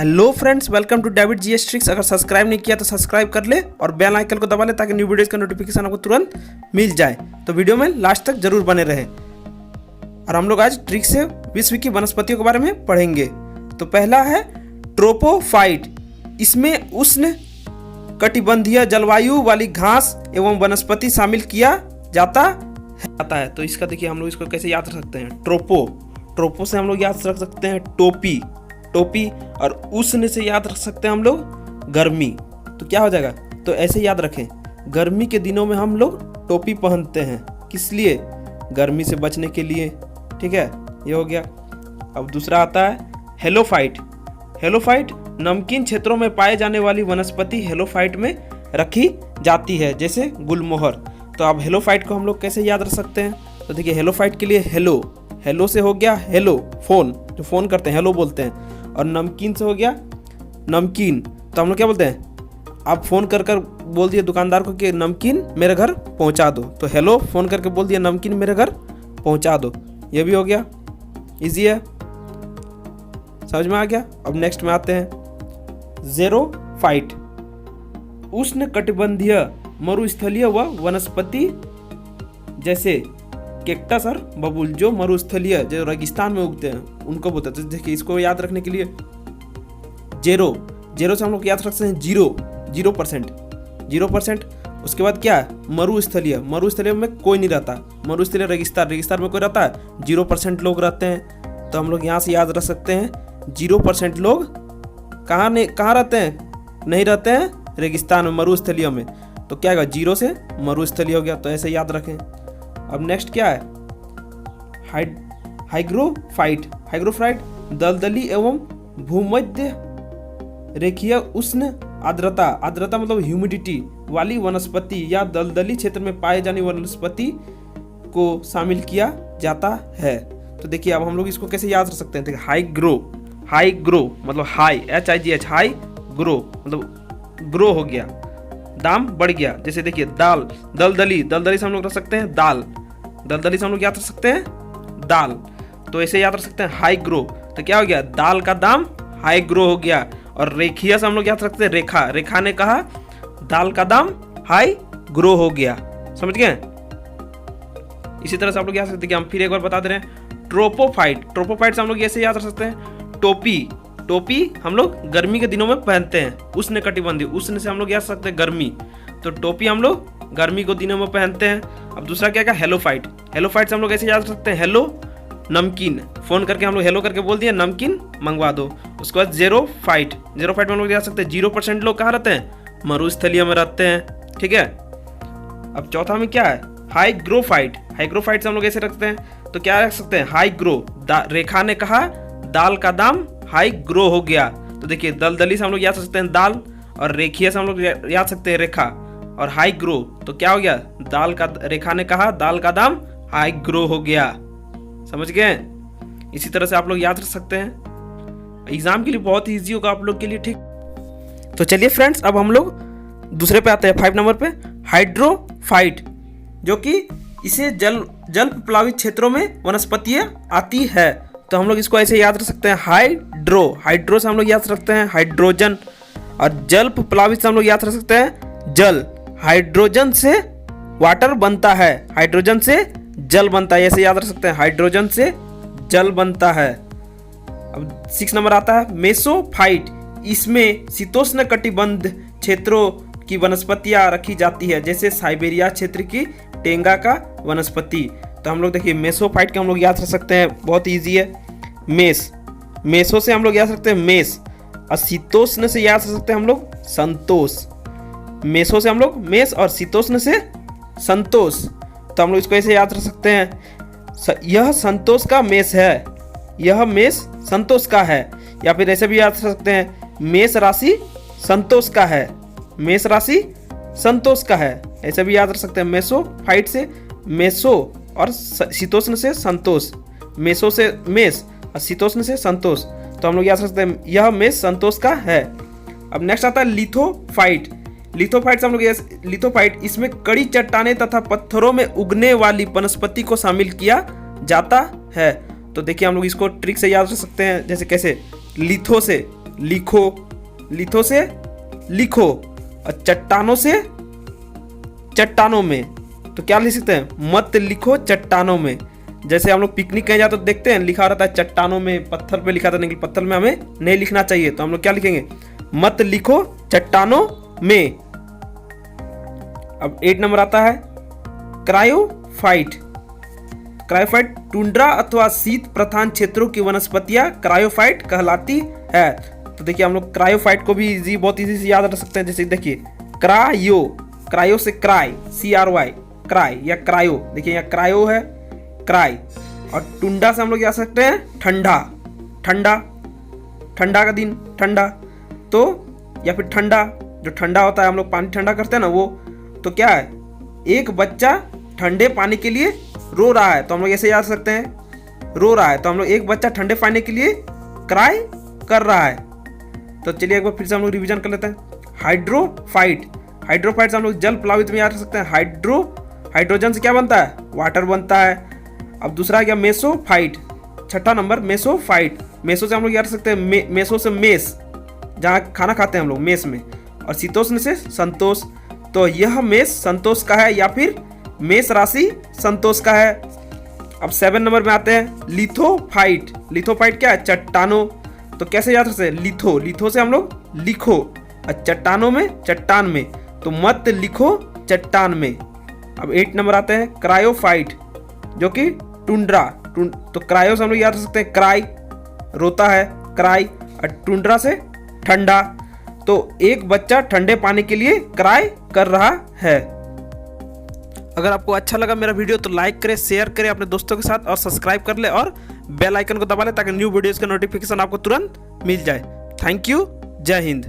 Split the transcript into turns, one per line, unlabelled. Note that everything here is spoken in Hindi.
Hello friends, welcome to David GS tricks. अगर सब्सक्राइब नहीं किया तो सब्सक्राइब कर ले और बेल आइकन को दबा ले ताकि न्यू वीडियोस का नोटिफिकेशन आपको तुरंत मिल जाए। तो वीडियो में लास्ट तक जरूर बने रहें। और हम लोग आज ट्रिक से विश्व की वनस्पतियों के बारे में पढ़ेंगे। तो पहला है ट्रोपोफाइट। इसमें उष्ण कटिबंधीय जलवायु वाली घास एवं वनस्पति शामिल किया जाता है। तो इसका देखिए हम लोग इसको कैसे याद रख सकते हैं। ट्रोपो से हम लोग याद रख सकते हैं टोपी और उष्ण से याद रख सकते हैं हम लोग गर्मी। तो क्या हो जाएगा, तो ऐसे याद रखें, गर्मी के दिनों में हम लोग टोपी पहनते हैं। किस लिए? गर्मी से बचने के लिए। ठीक है, ये हो गया। अब दूसरा आता है हेलोफाइट नमकीन क्षेत्रों में पाए जाने वाली वनस्पति हेलोफाइट में रखी जाती है, जैसे गुलमोहर। तो अब हेलोफाइट को हम लोग कैसे याद रख सकते हैं? तो देखिए, हेलोफाइट के लिए हेलो से हो गया हेलो, फोन, जो फोन करते हैं हेलो बोलते हैं। और नमकीन से हो गया नमकीन। तो हम लोग क्या बोलते हैं? आप फोन कर बोल दिए दुकानदार को कि नमकीन मेरे घर पहुंचा दो, तो हेलो फोन करके बोल दिया नमकीन मेरे घर पहुंचा दो। ये भी हो गया, इजी है, समझ में आ गया। अब नेक्स्ट में आते हैं ज़ेरोफाइट। उष्ण कटिबंधीय मरुस्थलीय व वनस्पति जैसे कैक्टस और बबूल, जो मरुस्थलीय जो रेगिस्तान में उगते हैं उनको बोलते हैं। तो देखिए, इसको याद रखने के लिए जीरो से हम लोग याद रख सकते हैं 0%। उसके बाद क्या है? मरुस्थलीय में कोई नहीं रहता। मरुस्थलीय रेगिस्तान में कोई रहता है, 0% लोग रहते हैं। तो हम लोग यहाँ से याद रख सकते हैं 0% लोग कहाँ रहते हैं? नहीं रहते हैं रेगिस्तान में, मरुस्थलीय में। तो क्या होगा, 0 से मरुस्थलीय हो गया। तो ऐसे याद रखें। अब नेक्स्ट क्या है? हाइग्रोफाइट दलदली एवं भूमध्य रेखीय उष्ण आर्द्रता मतलब ह्यूमिडिटी वाली वनस्पति या दलदली क्षेत्र में पाए जाने वाली वनस्पति को शामिल किया जाता है। तो देखिए, अब हम लोग इसको कैसे याद रख सकते हैं? देखिए, हाई ग्रो मतलब हाई, HIGH, हाई ग्रो मतलब ग्रो हो गया, दाम बढ़ गया। जैसे देखिए, दलदली से हम लोग रख सकते हैं दलदली से हम लोग याद रख सकते हैं दाल। तो ऐसे याद रख सकते हैं हाई ग्रो। तो क्या हो गया? दाल का दाम हाई ग्रो हो गया। और रेखीय से हम लोग याद रखते हैं रेखा ने कहा दाल का दाम हाई ग्रो हो गया। समझ गए? इसी तरह से आप लोग याद सकते हैं कि हम फिर एक बार बता दे रहे हैं ट्रोपोफाइट से हम लोग ऐसे याद रख सकते हैं टोपी हम लोग गर्मी के दिनों में पहनते हैं। उष्ण कटिबंधीय, उष्ण से हम लोग याद सकते हैं गर्मी, तो टोपी हम लोग गर्मी को दिनों में पहनते हैं। अब दूसरा क्या है? हेलोफाइट से हम लोग ऐसे याद सकते हैं हेलो नमकीन, फोन करके हम लोग हेलो करके बोल दिया नमकीन मंगवा दो। उसके बाद ज़ेरोफाइट में हम लोग याद सकते हैं 0% लोग कहाँ रहते हैं? मरुस्थलीय में रहते हैं। ठीक है। अब चौथा में क्या है? हाइग्रोफाइट से हम लोग ऐसे रखते हैं। तो क्या रख सकते हैं? हाई ग्रो, रेखा ने कहा दाल का दाम हाई ग्रो हो गया। तो देखिए, दलदली से हम लोग याद सकते हैं दाल, और रेखीय से हम लोग याद सकते हैं रेखा, और हाई ग्रो। तो क्या हो गया? रेखा ने कहा दाल का दाम हाई ग्रो हो गया। समझ गए? इसी तरह से आप लोग याद रख सकते हैं। एग्जाम के लिए बहुत ही ईजी होगा आप लोग के लिए। ठीक, तो चलिए फ्रेंड्स, अब हम लोग दूसरे पे आते हैं, 5 नंबर पे हाइड्रोफाइट, जो कि इसे जल प्लावित क्षेत्रों में वनस्पतियां आती है। तो हम लोग इसको ऐसे याद रख सकते हैं हाइड्रो से हम लोग याद रखते हैं हाइड्रोजन, और जल प्लावित से हम लोग याद रख सकते हैं जल। हाइड्रोजन से वाटर बनता है, हाइड्रोजन से जल बनता है, ऐसे याद रख सकते हैं हाइड्रोजन से जल बनता है। अब 6 नंबर आता है मेसोफाइट। इसमें शीतोष्ण कटिबंध क्षेत्रों की वनस्पतियां रखी जाती है, जैसे साइबेरिया क्षेत्र की टेंगा का वनस्पति। तो हम लोग देखिए, मेसोफाइट के हम लोग याद रख सकते हैं, बहुत ईजी है। मेसो से हम लोग याद रख सकते हैं मेस, और शीतोष्ण से याद रख सकते हैं हम लोग संतोष। मेसो से हम लोग मेस, और शीतोष्ण से संतोष। तो हम लोग इसको ऐसे याद रख सकते हैं, यह संतोष का मेष है, यह मेष संतोष का है। या फिर ऐसे भी याद रख सकते हैं, मेष राशि संतोष का है, मेष राशि संतोष का है। ऐसे भी याद रख सकते हैं। मेसोफाइट से मेसो और शीतोष्ण से संतोष, मेसो से मेष और शीतोष्ण से संतोष। तो हम लोग याद रख सकते हैं यह मेष संतोष का है। अब नेक्स्ट आता है लिथोफाइट से हम लोग लिथोफाइट, इसमें कड़ी चट्टानें तथा पत्थरों में उगने वाली वनस्पति को शामिल किया जाता है। तो देखिए, हम लोग इसको ट्रिक से याद रख सकते हैं। जैसे कैसे? लिथो से लिखो, लिथो से लिखो, और चट्टानों से चट्टानों में। तो क्या लिख सकते हैं, मत लिखो चट्टानों में। जैसे हम लोग पिकनिक कहीं जाते तो देखते हैं लिखा रहता है चट्टानों में, पत्थर पे लिखा था, नहीं पत्थर में हमें नहीं लिखना चाहिए, तो हम लोग क्या लिखेंगे, मत लिखो चट्टानों में। अब 8 नंबर आता है क्रायोफाइट। क्रायोफाइट टुंड्रा अथवा शीत प्रधान क्षेत्रों की वनस्पतियां क्रायोफाइट कहलाती है। तो देखिए हम लोग क्रायोफाइट को भी बहुत इजी से याद रख सकते हैं। जैसे देखिए क्रायो, क्रायो से क्राई, CRY, क्राई या क्रायो। देखिए यहाँ क्रायो है, क्राई। और टुंडा से हम लोग जा सकते हैं ठंडा, ठंडा, ठंडा का दिन ठंडा। तो या फिर ठंडा, जो ठंडा होता है हम लोग पानी ठंडा करते हैं ना वो। तो क्या है, एक बच्चा ठंडे पानी के लिए रो रहा है, तो हम लोग ऐसे याद सकते हैं, रो रहा है। तो हम लोग एक बच्चा ठंडे पानी के लिए क्राई कर रहा है। तो चलिए एक बार फिर से हम लोग रिवीजन कर लेते हैं। हाइड्रोफाइट, हाइड्रोफाइट से हम लोग जल प्लावित में याद रख सकते हैं। हाइड्रोजन से क्या बनता है, वाटर बनता है। अब दूसरा आ गया मेसोफाइट, छठा नंबर मेसोफाइट। मेसो से हम लोग याद रख सकते हैं, मेसो से मेस, जहाँ खाना खाते हैं हम लोग मेस में। और शीतोष्ण से संतोष। तो यह मेष संतोष का है या फिर मेष राशि संतोष का है। अब 7 नंबर में आते हैं लिथोफाइट। लिथोफाइट क्या है, चट्टानों। तो कैसे याद रखते हैं, लिथो, लिथो से हम लोग लिखो, और चट्टानों में चट्टान में, तो मत लिखो चट्टान में। अब 8 नंबर आते हैं क्रायोफाइट, जो कि टुंड्रा। तो क्रायो से हम लोग याद रख सकते हैं, क्राई, रोता है, क्राई। और टुंड्रा से ठंडा। तो एक बच्चा ठंडे पानी के लिए क्राई कर रहा है। अगर आपको अच्छा लगा मेरा वीडियो तो लाइक करें, शेयर करें अपने दोस्तों के साथ, और सब्सक्राइब कर ले और बेल आइकन को दबा ले, ताकि न्यू वीडियोस का नोटिफिकेशन आपको तुरंत मिल जाए। थैंक यू, जय हिंद।